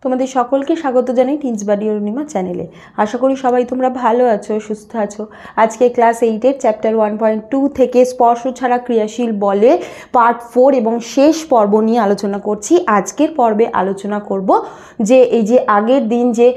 তোমাদের সকলকে স্বাগত জানাই টিনস বাডি অরুণিমা চ্যানেলে। আশা করি সবাই তোমরা ভালো আছো, সুস্থ আছো। আজকে ক্লাস 8-এর চ্যাপ্টার 1.2 থেকে স্পর্শ ছাড়া ক্রিয়াশীল বলে পার্ট 4 এবং শেষ পর্ব নিয়ে আলোচনা করছি। আজকের পর্বে আলোচনা করব যে এই যে আগের দিন যে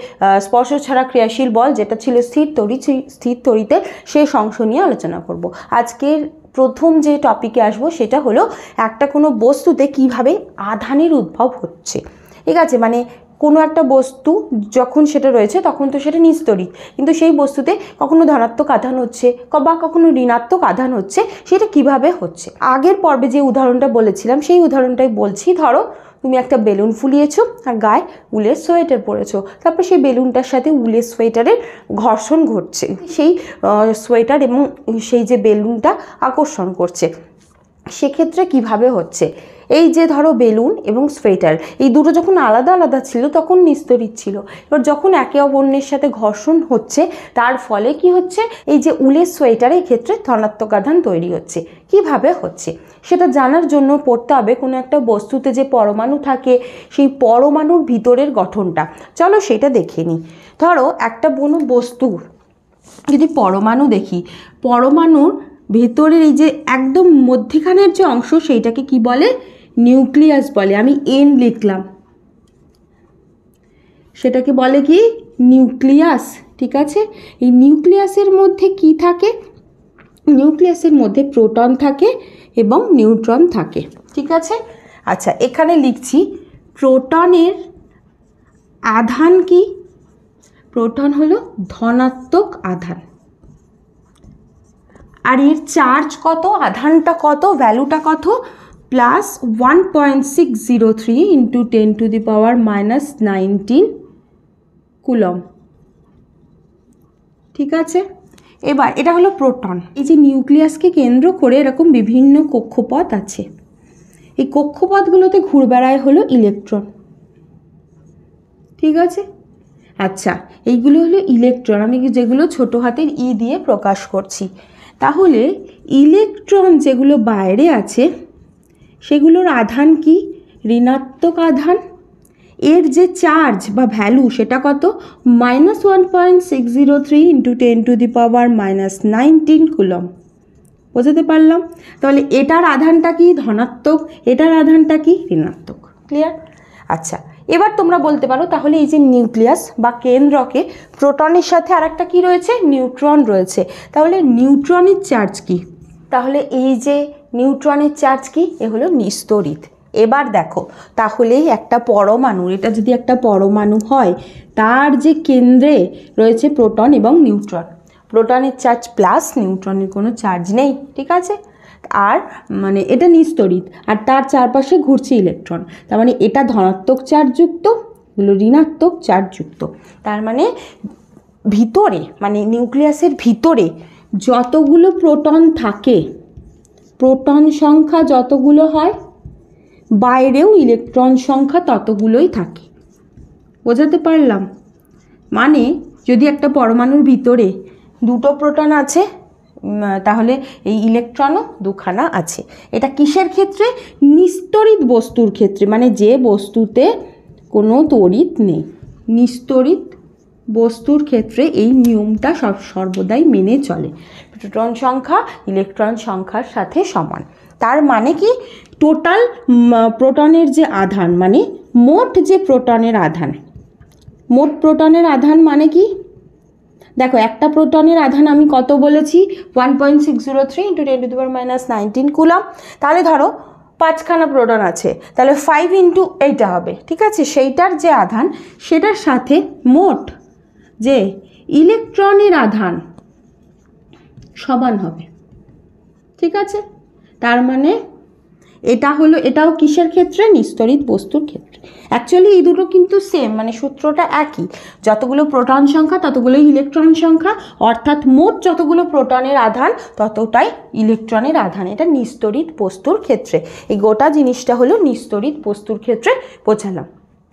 স্পর্শ ছাড়া ক্রিয়াশীল বল যেটা ছিল স্থির তড়িতে শেষ অংশ নিয়ে আলোচনা করব। আজকের প্রথম যে টপিকে আসবো সেটা হলো একটা কোনো বস্তুতে কিভাবে আধানের উদ্ভব হচ্ছে। ঠিক আছে, মানে কোনো একটা বস্তু যখন সেটা রয়েছে তখন তো সেটা নিস্তড়িৎ, কিন্তু সেই বস্তুতে কখনো ধনাত্মক আধান হচ্ছে বা কখনো ঋণাত্মক আধান হচ্ছে, সেটা কিভাবে হচ্ছে। আগের পর্বে যে উদাহরণটা বলেছিলাম সেই উদাহরণটাই বলছি। ধরো তুমি একটা বেলুন ফুলিয়েছো আর গায়ে উলের সোয়েটার পরেছো, তারপর সেই বেলুনটার সাথে উলের সোয়েটারের ঘর্ষণ ঘটছে, সেই সোয়েটার এবং সেই যে বেলুনটা আকর্ষণ করছে। সেক্ষেত্রে কিভাবে হচ্ছে, এই যে ধরো বেলুন এবং সোয়েটার এই দুটো যখন আলাদা আলাদা ছিল তখন নিস্তড়িৎ ছিল, এবার যখন একে অপরের সাথে ঘর্ষণ হচ্ছে তার ফলে কি হচ্ছে, এই যে উলের সোয়েটারের ক্ষেত্রে ধনাত্মক আধান তৈরি হচ্ছে। কিভাবে হচ্ছে সেটা জানার জন্য পড়তে হবে কোনো একটা বস্তুতে যে পরমাণু থাকে সেই পরমাণুর ভিতরের গঠনটা। চলো সেটা দেখে নিই। ধরো একটা কোনো বস্তুর যদি পরমাণু দেখি, পরমাণুর ভেতরের এই যে একদম মধ্যখানের যে অংশ সেইটাকে কি বলে, নিউক্লিয়াস বলে। আমি এন লিখলাম, সেটাকে বলে কি নিউক্লিয়াস। ঠিক আছে, এই নিউক্লিয়াসের মধ্যে কি থাকে, নিউক্লিয়াসের মধ্যে প্রোটন থাকে এবং নিউট্রন থাকে। ঠিক আছে, আচ্ছা এখানে লিখছি প্রোটনের আধান কি, প্রোটন হলো ধনাত্মক আধান, আর এর চার্জ কত, আধানটা কত, ভ্যালুটা কত, প্লাস 1.603 ইন্টু 10⁻⁻19 কুলম। ঠিক আছে, এবার এটা হলো প্রোটন। এই যে নিউক্লিয়াসকে কেন্দ্র করে এরকম বিভিন্ন কক্ষপথ আছে, এই কক্ষপথগুলোতে ঘুরে বেড়ায় হলো ইলেকট্রন। ঠিক আছে, আচ্ছা এইগুলো হলো ইলেকট্রন, আমি যেগুলো ছোট হাতের ই দিয়ে প্রকাশ করছি। তাহলে ইলেকট্রন যেগুলো বাইরে আছে সেগুলোর আধান কি, ঋণাত্মক আধান। এর যে চার্জ বা ভ্যালু সেটা কত, -1.603 ইন্টু 10⁻⁻19 কুলম। বোঝাতে পারলাম? তাহলে এটার আধানটা কি ধনাত্মক, এটার আধানটা কি ঋণাত্মক। ক্লিয়ার? আচ্ছা এবার তোমরা বলতে পারো তাহলে এই যে নিউক্লিয়াস বা কেন্দ্রকে প্রোটনের সাথে আর একটা কী রয়েছে, নিউট্রন রয়েছে, তাহলে নিউট্রনের চার্জ কি, তাহলে এই যে নিউট্রনের চার্জ কি, এ হলো নিস্তড়িৎ। এবার দেখো তাহলে একটা পরমাণু, এটা যদি একটা পরমাণু হয় তার যে কেন্দ্রে রয়েছে প্রোটন এবং নিউট্রন, প্রোটনের চার্জ প্লাস, নিউট্রনের কোনো চার্জ নেই। ঠিক আছে, আর মানে এটা নিস্তড়িৎ আর তার চারপাশে ঘুরছে ইলেকট্রন, তার মানে এটা ধনাত্মক চার্জযুক্ত, এগুলো ঋণাত্মক চার্জযুক্ত। তার মানে ভিতরে, মানে নিউক্লিয়াসের ভিতরে যতগুলো প্রোটন থাকে, প্রোটন সংখ্যা যতগুলো হয় বাইরেও ইলেকট্রন সংখ্যা ততগুলোই থাকে। বোঝাতে পারলাম? মানে যদি একটা পরমাণুর ভিতরে দুটো প্রোটন আছে তাহলে এই ইলেকট্রনও দুখানা আছে। এটা কিসের ক্ষেত্রে, নিস্তড়িৎ বস্তুর ক্ষেত্রে, মানে যে বস্তুতে কোনো তড়িৎ নেই। নিস্তড়িৎ বস্তুর ক্ষেত্রে এই নিয়মটা সর্বদাই মেনে চলে, প্রোটন সংখ্যা ইলেকট্রন সংখ্যার সাথে সমান। তার মানে কি, টোটাল প্রোটনের যে আধান, মানে মোট যে প্রোটনের আধান, মোট প্রোটনের আধান মানে কি, দেখো একটা প্রোটনের আধান আমি কত বলেছি, 1.603 ইন্টু 10⁻⁻19 কুলম। তাহলে ধরো 5খানা প্রোটন আছে, তাহলে 5 ইন্টু এইটা হবে। ঠিক আছে, সেইটার যে আধান সেটার সাথে মোট যে ইলেকট্রনের আধান সমান হবে। ঠিক আছে, তার মানে এটা হলো, এটাও কিসের ক্ষেত্রে, নিস্তড়িৎ বস্তুর ক্ষেত্রে। অ্যাকচুয়ালি এই দুটো কিন্তু সেম, মানে সূত্রটা একই, যতগুলো প্রোটন সংখ্যা ততগুলোই ইলেকট্রন সংখ্যা, অর্থাৎ মোট যতগুলো প্রোটনের আধান ততটাই ইলেকট্রনের আধান। এটা নিস্তড়িৎ বস্তুর ক্ষেত্রে, এই গোটা জিনিসটা হলো নিস্তড়িৎ বস্তুর ক্ষেত্রে বোঝালাম।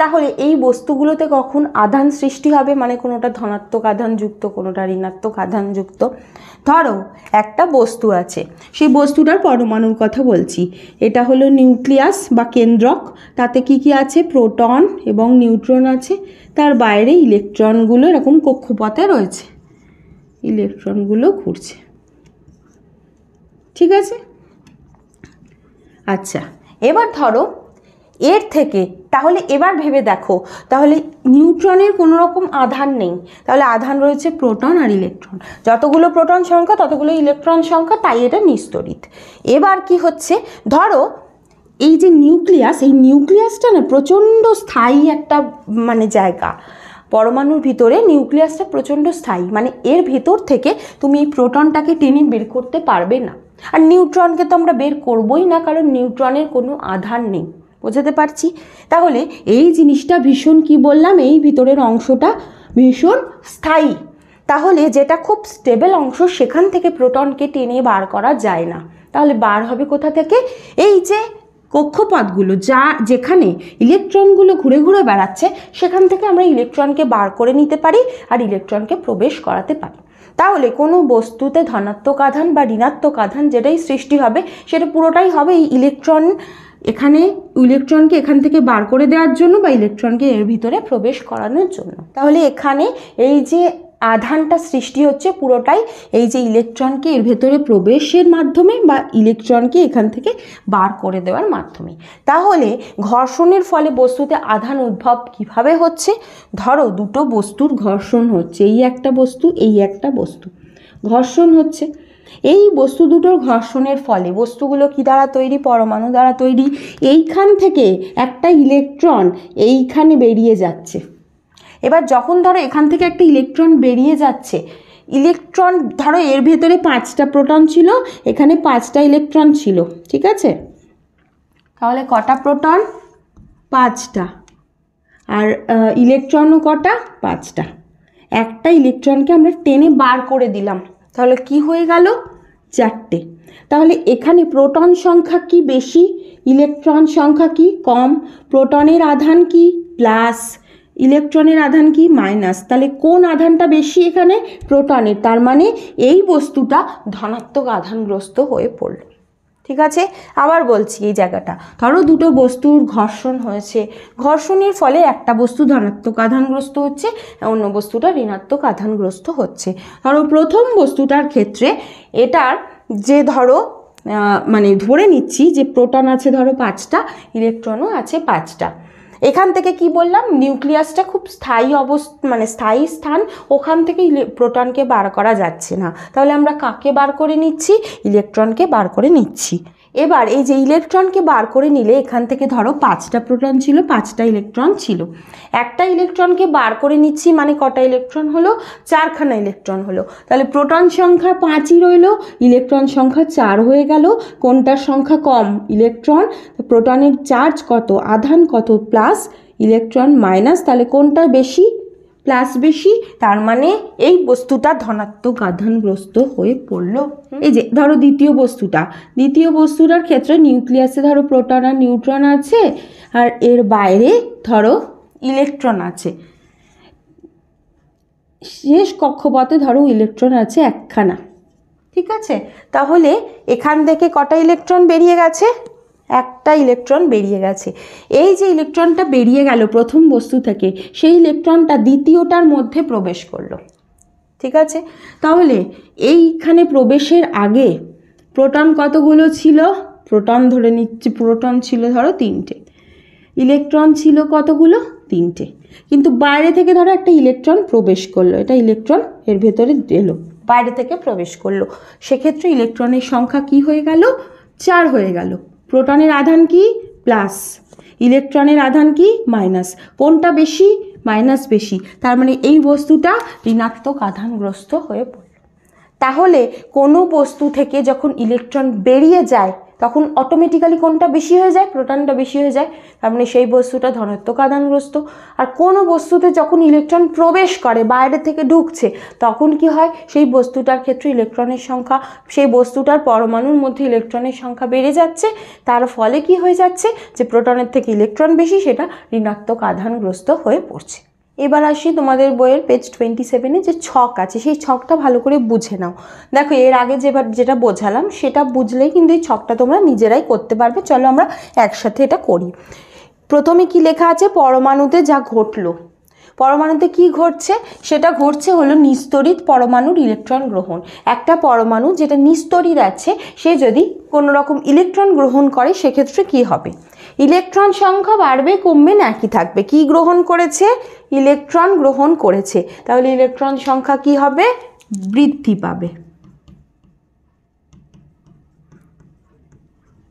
তাহলে এই বস্তুগুলোতে কখন আধান সৃষ্টি হবে, মানে কোনোটা ধনাত্মক আধান যুক্ত, কোনোটা ঋণাত্মক আধান যুক্ত। ধরো একটা বস্তু আছে, সেই বস্তুটার পরমাণুর কথা বলছি। এটা হলো নিউক্লিয়াস বা কেন্দ্রক, তাতে কি কি আছে, প্রোটন এবং নিউট্রন আছে, তার বাইরে ইলেকট্রনগুলো এরকম কক্ষপথে রয়েছে, ইলেকট্রনগুলো ঘুরছে, ঠিক আছে। আচ্ছা, এবার ধরো এর থেকে, তাহলে এবার ভেবে দেখো, তাহলে নিউট্রনের কোনো রকম আধান নেই, তাহলে আধান রয়েছে প্রোটন আর ইলেকট্রন, যতগুলো প্রোটন সংখ্যা ততগুলো ইলেকট্রন সংখ্যা, তাই এটা নিস্তড়িত। এবার কি হচ্ছে, ধরো এই যে নিউক্লিয়াস, এই নিউক্লিয়াসটা না প্রচণ্ড স্থায়ী একটা মানে জায়গা, পরমাণুর ভিতরে নিউক্লিয়াসটা প্রচণ্ড স্থায়ী, মানে এর ভিতর থেকে তুমি প্রোটনটাকে টেনে বের করতে পারবে না, আর নিউট্রনকে তো আমরা বের করবই না, কারণ নিউট্রনের কোনো আধান নেই। বোঝাতে পারছি? তাহলে এই জিনিসটা ভীষণ, কি বললাম, এই ভিতরের অংশটা ভীষণ স্থায়ী, তাহলে যেটা খুব স্টেবল অংশ সেখান থেকে প্রোটনকে টেনে বার করা যায় না। তাহলে বার হবে কোথা থেকে, এই যে কক্ষপথগুলো, যেখানে ইলেকট্রনগুলো ঘুরে ঘুরে বেড়াচ্ছে, সেখান থেকে আমরা ইলেকট্রনকে বার করে নিতে পারি আর ইলেকট্রনকে প্রবেশ করাতে পারি। তাহলে কোনো বস্তুতে ধনাত্মক আধান বা ঋণাত্মক আধান যেটাই সৃষ্টি হবে, সেটা পুরোটাই হবে এই ইলেকট্রন, এখানে ইলেকট্রনকে এখান থেকে বার করে দেওয়ার জন্য বা ইলেকট্রনকে এর ভিতরে প্রবেশ করানোর জন্য। তাহলে এখানে এই যে আধানটা সৃষ্টি হচ্ছে পুরোটাই এই যে ইলেকট্রনকে এর ভেতরে প্রবেশের মাধ্যমে বা ইলেকট্রনকে এখান থেকে বার করে দেওয়ার মাধ্যমে। তাহলে ঘর্ষণের ফলে বস্তুতে আধান উদ্ভব কিভাবে হচ্ছে, ধরো দুটো বস্তুর ঘর্ষণ হচ্ছে, এই একটা বস্তু, এই একটা বস্তু, ঘর্ষণ হচ্ছে। এই বস্তু দুটোর ঘর্ষণের ফলে বস্তুগুলো কি দ্বারা তৈরি, পরমাণু দ্বারা তৈরি। এইখান থেকে একটা ইলেকট্রন এইখানে বেরিয়ে যাচ্ছে। এবার যখন ধরো এখান থেকে একটা ইলেকট্রন বেরিয়ে যাচ্ছে, ইলেকট্রন ধরো এর ভেতরে 5টা প্রোটন ছিল, এখানে 5টা ইলেকট্রন ছিল, ঠিক আছে। তাহলে কটা প্রোটন, 5টা, আর ইলেকট্রনও কটা, 5টা। একটা ইলেকট্রনকে আমরা টেনে বার করে দিলাম, তাহলে কি হয়ে গেল, 4টে। তাহলে এখানে প্রোটন সংখ্যা কি বেশি, ইলেকট্রন সংখ্যা কি কম, প্রোটনের আধান কি প্লাস, ইলেকট্রনের আধান কি মাইনাস, তাহলে কোন আধানটা বেশি, এখানে প্রোটনের, তার মানে এই বস্তুটা ধনাত্মক আধানগ্রস্ত হয়ে পড়ল, ঠিক আছে। আবার বলছি, এই জায়গাটা ধরো দুটো বস্তুর ঘর্ষণ হয়েছে, ঘর্ষণের ফলে একটা বস্তু ধনাত্মক আধানগ্রস্ত হচ্ছে, অন্য বস্তুটা ঋণাত্মক আধানগ্রস্ত হচ্ছে। ধরো প্রথম বস্তুটার ক্ষেত্রে এটার যে ধরো মানে ধরে নিচ্ছি যে প্রোটন আছে ধরো 5টা, ইলেকট্রনও আছে 5টা। এখান থেকে কি বললাম, নিউক্লিয়াসটা খুব স্থায়ী মানে স্থায়ী স্থান, ওখান থেকে প্রোটনকে বার করা যাচ্ছে না, তাহলে আমরা কাকে বার করে নিচ্ছি, ইলেকট্রনকে বার করে নিচ্ছি। এবার এই যে ইলেকট্রনকে বার করে নিলে, এখান থেকে ধরো 5টা প্রোটন ছিল, 5টা ইলেকট্রন ছিল, একটা ইলেকট্রনকে বার করে নিচ্ছি, মানে কটা ইলেকট্রন হলো, 4খানা ইলেকট্রন হলো। তাহলে প্রোটন সংখ্যা 5ই রইল, ইলেকট্রন সংখ্যা 4 হয়ে গেল। কোনটার সংখ্যা কম, ইলেকট্রন, প্রোটনের চার্জ কত, আধান কত প্লাস, ইলেকট্রন মাইনাস, তাহলে কোনটা বেশি, প্লাস বেশি, তার মানে এই বস্তুটা ধনাত্মক আধানগ্রস্ত হয়ে পড়ল। এই যে ধরো দ্বিতীয় বস্তুটার ক্ষেত্রে নিউক্লিয়াসে ধরো প্রোটন আর নিউট্রন আছে, আর এর বাইরে ধরো ইলেকট্রন আছে, শেষ কক্ষপথে ধরো ইলেকট্রন আছে 1খানা, ঠিক আছে। তাহলে এখান থেকে কটা ইলেকট্রন বেরিয়ে গেছে, একটা ইলেকট্রন বেরিয়ে গেছে। এই যে ইলেকট্রনটা বেরিয়ে গেল প্রথম বস্তু থেকে, সেই ইলেকট্রনটা দ্বিতীয়টার মধ্যে প্রবেশ করলো, ঠিক আছে। তাহলে এইখানে প্রবেশের আগে প্রোটন কতগুলো ছিল, প্রোটন ধরে নিচ্ছি, প্রোটন ছিল ধরো 3টে, ইলেকট্রন ছিল কতগুলো, 3টে, কিন্তু বাইরে থেকে ধরো একটা ইলেকট্রন প্রবেশ করলো, এটা ইলেকট্রন এর ভেতরে এলো, বাইরে থেকে প্রবেশ করলো, সেক্ষেত্রে ইলেকট্রনের সংখ্যা কি হয়ে গেল, 4 হয়ে গেল। প্রোটনের আধান কি প্লাস, ইলেকট্রনের আধান কি মাইনাস, কোনটা বেশি, মাইনাস বেশি, তার মানে এই বস্তুটা ঋণাত্মক আধানগ্রস্ত হয়ে পড়ল। তাহলে কোনো বস্তু থেকে যখন ইলেকট্রন বেরিয়ে যায় তখন অটোমেটিক্যালি কোনটা বেশি হয়ে যায়, প্রোটনটা বেশি হয়ে যায়, তার মানে সেই বস্তুটা ধনাত্মক আধানগ্রস্ত। আর কোনো বস্তুতে যখন ইলেকট্রন প্রবেশ করে, বাইরে থেকে ঢুকছে, তখন কি হয়, সেই বস্তুটার ক্ষেত্রে ইলেকট্রনের সংখ্যা, সেই বস্তুটার পরমাণুর মধ্যে ইলেকট্রনের সংখ্যা বেড়ে যাচ্ছে, তার ফলে কি হয়ে যাচ্ছে, যে প্রোটনের থেকে ইলেকট্রন বেশি, সেটা ঋণাত্মক আধানগ্রস্ত হয়ে পড়ছে। এবার আসি তোমাদের বইয়ের পেজ 27-এ যে ছক আছে, সেই ছকটা ভালো করে বুঝে নাও। দেখো এর আগে যেটা বোঝালাম সেটা বুঝলেই কিন্তু এই ছকটা তোমরা নিজেরাই করতে পারবে। চলো আমরা একসাথে এটা করি। প্রথমে কি লেখা আছে, পরমাণুতে যা ঘটলো, পরমাণুতে কি ঘটছে, সেটা ঘটছে হলো নিস্তড়িত পরমাণুর ইলেকট্রন গ্রহণ। একটা পরমাণু যেটা নিস্তড়িত আছে, সে যদি কোনো রকম ইলেকট্রন গ্রহণ করে, সেক্ষেত্রে কি হবে, ইলেকট্রন সংখ্যা বাড়বে কমবে না একই থাকবে। কি গ্রহণ করেছে, ইলেকট্রন গ্রহণ করেছে, তাহলে ইলেকট্রন সংখ্যা কি হবে, বৃদ্ধি পাবে।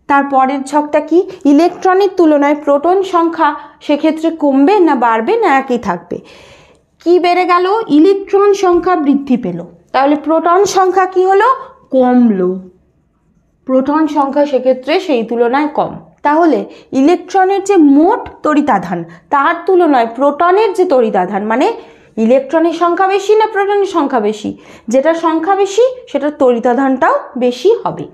তারপরের ছকটা কি, ইলেকট্রনের তুলনায় প্রোটন সংখ্যা সেক্ষেত্রে কমবে না বাড়বে না একই থাকবে। কি বেড়ে গেল, ইলেকট্রন সংখ্যা বৃদ্ধি পেল, তাহলে প্রোটন সংখ্যা কি হলো, কমলো। প্রোটন সংখ্যা সেক্ষেত্রে সেই তুলনায় কম। তাহলে ইলেকট্রনের যে মোট তড়িতাধান, তার তুলনায় প্রোটনের যে তড়িতাধান, মানে ইলেকট্রনের সংখ্যা বেশি না প্রোটনের সংখ্যা বেশি, যেটা সংখ্যা বেশি সেটার তড়িতাধানটাও বেশি হবে।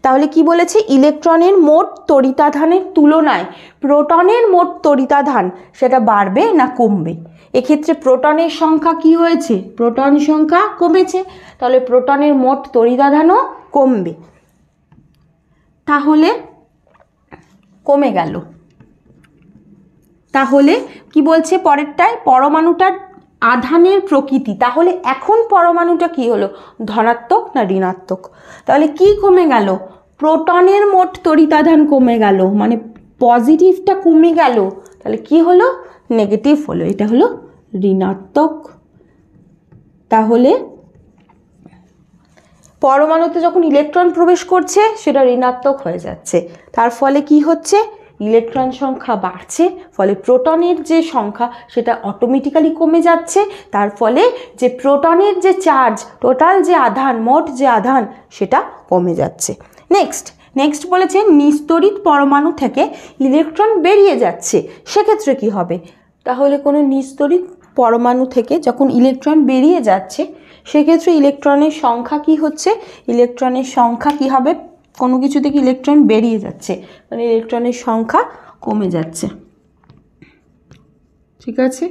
তাহলে কি বলেছে, ইলেকট্রনের মোট তড়িতাধানের তুলনায় প্রোটনের মোট তড়িতাধান সেটা বাড়বে না কমবে। এক্ষেত্রে প্রোটনের সংখ্যা কি হয়েছে, প্রোটন সংখ্যা কমেছে, তাহলে প্রোটনের মোট তড়িতাধানও কমবে। তাহলে কমে গেল। তাহলে কি বলছে পরেরটায়, পরমাণুটার আধানের প্রকৃতি, তাহলে এখন পরমাণুটা কি হলো, ধনাত্মক না ঋণাত্মক, তাহলে কি কমে গেল, প্রোটনের মোট তড়িতাধান কমে গেল, মানে পজিটিভটা কমে গেল, তাহলে কি হলো, নেগেটিভ হলো, এটা হলো ঋণাত্মক। তাহলে পরমাণুতে যখন ইলেকট্রন প্রবেশ করছে সেটা ঋণাত্মক হয়ে যাচ্ছে, তার ফলে কি হচ্ছে, ইলেকট্রন সংখ্যা বাড়ছে, ফলে প্রোটনের যে সংখ্যা সেটা অটোমেটিক্যালি কমে যাচ্ছে, তার ফলে যে প্রোটনের যে চার্জ, টোটাল যে আধান, মোট যে আধান, সেটা কমে যাচ্ছে। নেক্সট বলেছে, নিস্তড়িত পরমাণু থেকে ইলেকট্রন বেরিয়ে যাচ্ছে, সেক্ষেত্রে কি হবে, তাহলে কোনো নিস্তড়িত পরমাণু থেকে যখন ইলেকট্রন বেরিয়ে যাচ্ছে, সেক্ষেত্রে ইলেকট্রনের সংখ্যা কি হচ্ছে, ইলেকট্রনের সংখ্যা কি হবে, কোনো কিছু থেকে ইলেকট্রন বেরিয়ে যাচ্ছে মানে ইলেকট্রনের সংখ্যা কমে যাচ্ছে, ঠিক আছে।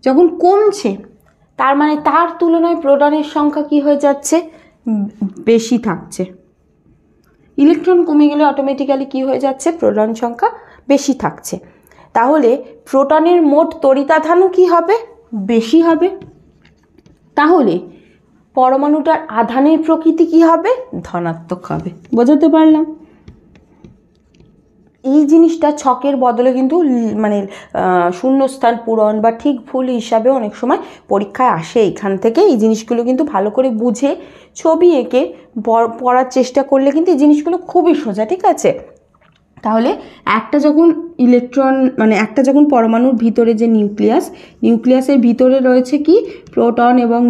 যখন কমছে, তার মানে তার তুলনায় প্রোটনের সংখ্যা কি হয়ে যাচ্ছে, বেশি থাকছে। ইলেকট্রন কমে গেলে অটোমেটিক্যালি কি হয়ে যাচ্ছে, প্রোটন সংখ্যা বেশি থাকছে, তাহলে প্রোটনের মোট তড়িতাধানও কি হবে, বেশি হবে। তাহলে পরমাণুটার আধানের প্রকৃতি কি হবে, ধনাত্মক হবে। বোঝাতে পারলাম? এই জিনিসটা ছকের বদলে কিন্তু মানে শূন্যস্থান পূরণ বা ঠিক ভুল হিসাবে অনেক সময় পরীক্ষায় আসে। এখান থেকে এই জিনিসগুলো কিন্তু ভালো করে বুঝে ছবি এঁকে পড়ার চেষ্টা করলে কিন্তু এই জিনিসগুলো খুবই সোজা, ঠিক আছে। তাহলে একটা যখন ইলেকট্রন মানে একটা যখন পরমাণুর ভিতরে যে নিউক্লিয়াসের ভিতরে রয়েছে কি প্রোটন এবং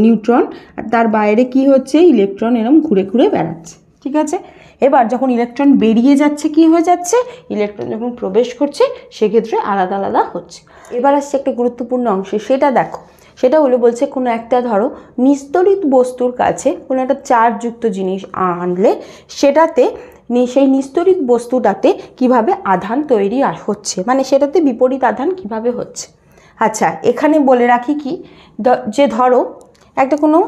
নিউট্রন, আর তার বাইরে কি হচ্ছে ইলেকট্রন এরকম ঘুরে ঘুরে বেড়াচ্ছে, ঠিক আছে। এবার যখন ইলেকট্রন বেরিয়ে যাচ্ছে কি হয়ে যাচ্ছে, ইলেকট্রন যখন প্রবেশ করছে সেক্ষেত্রে আলাদা আলাদা হচ্ছে। এবার আসছে একটা গুরুত্বপূর্ণ অংশ, সেটা দেখো। সেটা হলো বলছে কোনো একটা ধরো নিস্তড়িত বস্তুর কাছে কোনো একটা চার্জযুক্ত জিনিস আনলে সেটাতে সেই নিস্তড়িত বস্তুটাতে কিভাবে আধান তৈরি হচ্ছে, মানে সেটাতে বিপরীত আধান কিভাবে হচ্ছে। আচ্ছা, এখানে বলে রাখি কি, যে ধরো একটা কোনো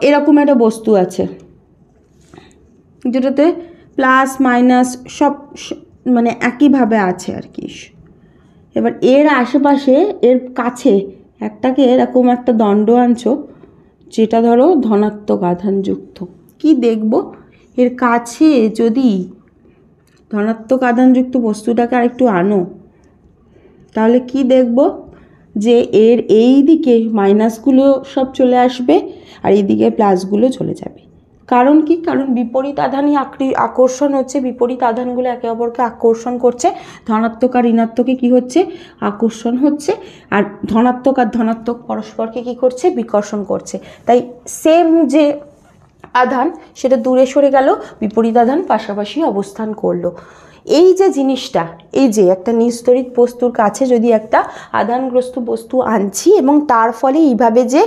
এরকম একটা বস্তু আছে যেটাতে প্লাস মাইনাস সব মানে একইভাবে আছে আর কি। এবার এর আশেপাশে এর কাছে একটাকে এরকম একটা দণ্ড আনছো যেটা ধরো ধনাত্মক আধানযুক্ত। কি দেখব, এর কাছে যদি ধনাত্মক আধানযুক্ত বস্তুটাকে আর একটু আনো, তাহলে কি দেখব যে এর এই দিকে মাইনাসগুলো সব চলে আসবে আর এইদিকে প্লাসগুলো চলে যাবে। কারণ কি, কারণ বিপরীত আধানই আকর্ষণ হচ্ছে, বিপরীত আধানগুলো একে অপরকে আকর্ষণ করছে। ধনাত্মক আর ঋণাত্মকে কি হচ্ছে, আকর্ষণ হচ্ছে, আর ধনাত্মক আর ধনাত্মক পরস্পরকে কি করছে, বিকর্ষণ করছে। তাই সেম যে আধান সেটা দূরে সরে গেল, বিপরীত আধান পাশাপাশি অবস্থান করলো। এই যে জিনিসটা, এই যে একটা নিস্তড়িত বস্তুর কাছে যদি একটা আধানগ্রস্ত বস্তু আনছি এবং তার ফলে এইভাবে যে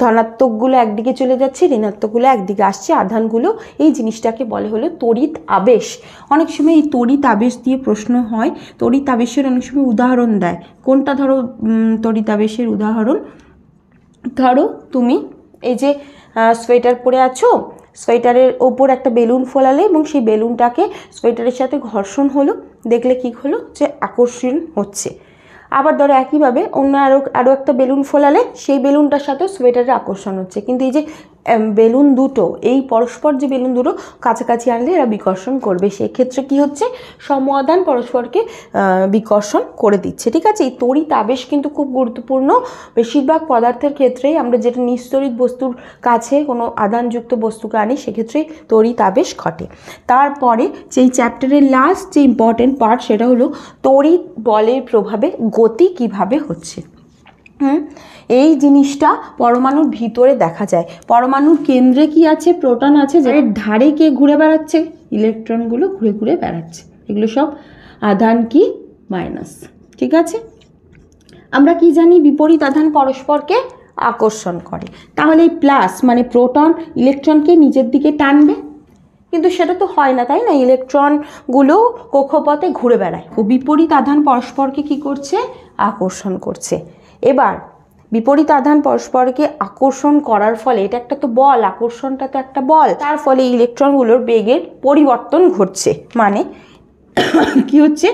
ধনাত্মকগুলো একদিকে চলে যাচ্ছে, ঋণাত্মকগুলো একদিকে আসছে, আধানগুলো, এই জিনিসটাকে বলে হলো তড়িৎ আবেশ। অনেক সময় এই তড়িৎ আবেশ দিয়ে প্রশ্ন হয়, তড়িৎ আবেশের অনেক সময় উদাহরণ দেয়। কোনটা ধরো তড়িৎ আবেশের উদাহরণ? ধরো তুমি এই যে সোয়েটার পরে আছো, সোয়েটারের ওপর একটা বেলুন ফোলালে এবং সেই বেলুনটাকে সোয়েটারের সাথে ঘর্ষণ হলো, দেখলে কি হলো যে আকর্ষণ হচ্ছে। আবার ধরো একইভাবে অন্য আরও একটা বেলুন ফোলালে সেই বেলুনটার সাথেও সোয়েটারের আকর্ষণ হচ্ছে, কিন্তু এই যে বেলুন দুটো, এই পরস্পর যে বেলুন দুটো কাছাকাছি আনলে এরা বিকর্ষণ করবে, সেক্ষেত্রে কি হচ্ছে, সম আধান পরস্পরকে বিকর্ষণ করে দিচ্ছে। ঠিক আছে, এই তড়িৎ আবেশ কিন্তু খুব গুরুত্বপূর্ণ। বেশিরভাগ পদার্থের ক্ষেত্রেই আমরা যেটা নিস্তড়িত বস্তুর কাছে কোনো আধানযুক্ত বস্তুকে আনি, সেক্ষেত্রেই তড়িৎ আবেশ ঘটে। তারপরে যেই চ্যাপ্টারের লাস্ট যে ইম্পর্টেন্ট পার্ট, সেটা হলো তড়িৎ বলের প্রভাবে গতি কিভাবে হচ্ছে। এই জিনিসটা পরমাণুর ভিতরে দেখা যায়। পরমাণুর কেন্দ্রে কি আছে? প্রোটন আছে, যার ধারে কে ঘুরে বেড়াচ্ছে? ইলেকট্রনগুলো ঘুরে ঘুরে বেড়াচ্ছে। এগুলো সব আধান কি? মাইনাস। ঠিক আছে, আমরা কি জানি? বিপরীত আধান পরস্পরকে আকর্ষণ করে। তাহলে এই প্লাস মানে প্রোটন ইলেকট্রনকে নিজের দিকে টানবে, কিন্তু সেটা তো হয় না, তাই না? ইলেকট্রনগুলো কক্ষপথে ঘুরে বেড়ায়, ও বিপরীত আধান পরস্পরকে কি করছে? আকর্ষণ করছে। এবার বিপরীত আধান পরস্পরকে আকর্ষণ করার ফলে, এটা একটা তো বল, আকর্ষণটা তো একটা বল, তার ফলে ইলেকট্রনগুলোর বেগের পরিবর্তন ঘটছে। মানে কি হচ্ছে?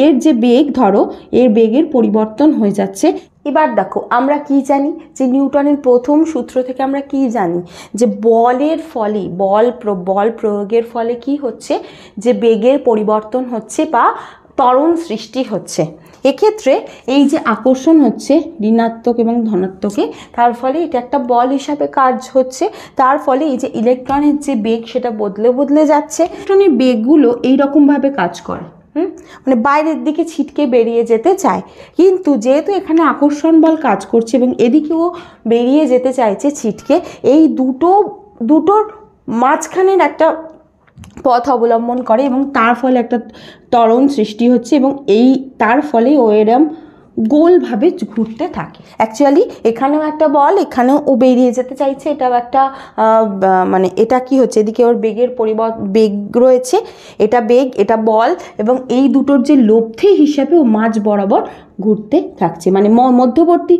এর যে বেগ, ধরো এর বেগের পরিবর্তন হয়ে যাচ্ছে। এবার দেখো আমরা কি জানি, যে নিউটনের প্রথম সূত্র থেকে আমরা কি জানি, যে বলের ফলে, বল প্রয়োগের ফলে কি হচ্ছে, যে বেগের পরিবর্তন হচ্ছে বা ত্বরণ সৃষ্টি হচ্ছে। এক্ষেত্রে এই যে আকর্ষণ হচ্ছে ঋণাত্মক এবং ধনাত্মকে, তার ফলে এটা একটা বল হিসাবে কাজ হচ্ছে। তার ফলে এই যে ইলেকট্রনের যে বেগ, সেটা বদলে বদলে যাচ্ছে। ইলেকট্রনের বেগগুলো এইরকমভাবে কাজ করে, মানে বাইরের দিকে ছিটকে বেরিয়ে যেতে চায়, কিন্তু যেহেতু এখানে আকর্ষণ বল কাজ করছে এবং এদিকেও বেরিয়ে যেতে চাইছে ছিটকে, এই দুটোর মাঝখানের একটা পথ অবলম্বন করে এবং তার ফলে একটা ত্বরণ সৃষ্টি হচ্ছে এবং তার ফলে ও এরম গোলভাবে ঘুরতে থাকে। অ্যাকচুয়ালি এখানেও একটা বল, এখানেও ও বেরিয়ে যেতে চাইছে, এটাও একটা মানে এটা কি হচ্ছে, এদিকে ওর বেগের বেগ রয়েছে, এটা বেগ, এটা বল, এবং এই দুটোর যে লব্ধি হিসাবে ও মাঝ বরাবর ঘুরতে থাকছে, মানে মধ্যবর্তী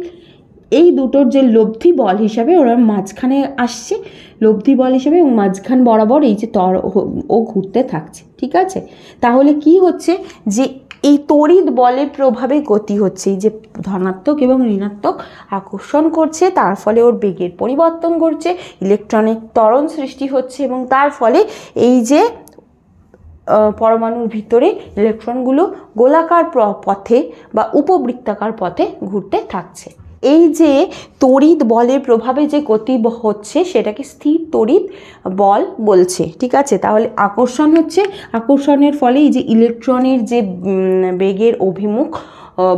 এই দুটোর যে লব্ধি বল হিসাবে ওরা মাঝখানে আসছে, লব্ধি বল হিসাবে, এবং মাঝখান বরাবর এই যে ও ঘুরতে থাকছে। ঠিক আছে, তাহলে কি হচ্ছে, যে এই তড়িৎ বলের প্রভাবে গতি হচ্ছে, এই যে ধনাত্মক এবং ঋণাত্মক আকর্ষণ করছে, তার ফলে ওর বেগের পরিবর্তন ঘটছে, ইলেকট্রনের ত্বরণ সৃষ্টি হচ্ছে এবং তার ফলে এই যে পরমাণুর ভিতরে ইলেকট্রনগুলো গোলাকার পথে বা উপবৃত্তাকার পথে ঘুরতে থাকছে। এই যে তড়িৎ বলের প্রভাবে যে গতি হচ্ছে, সেটাকে স্থির তড়িৎ বল বলছে। ঠিক আছে, তাহলে আকর্ষণ হচ্ছে, আকর্ষণের ফলে এই যে ইলেকট্রনের যে বেগের অভিমুখ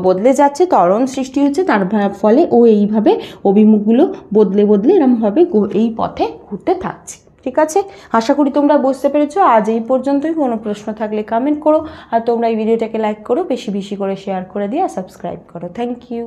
বদলে যাচ্ছে, ত্বরণ সৃষ্টি হচ্ছে, তার ফলে ও এইভাবে অভিমুখগুলো বদলে বদলে এরমভাবে এই পথে ঘুরতে থাকছে। ঠিক আছে, আশা করি তোমরা বুঝতে পেরেছো। আজ এই পর্যন্তই। কোনো প্রশ্ন থাকলে কমেন্ট করো, আর তোমরা এই ভিডিওটাকে লাইক করো, বেশি বেশি করে শেয়ার করে দিয়ে আর সাবস্ক্রাইব করো। Thank you.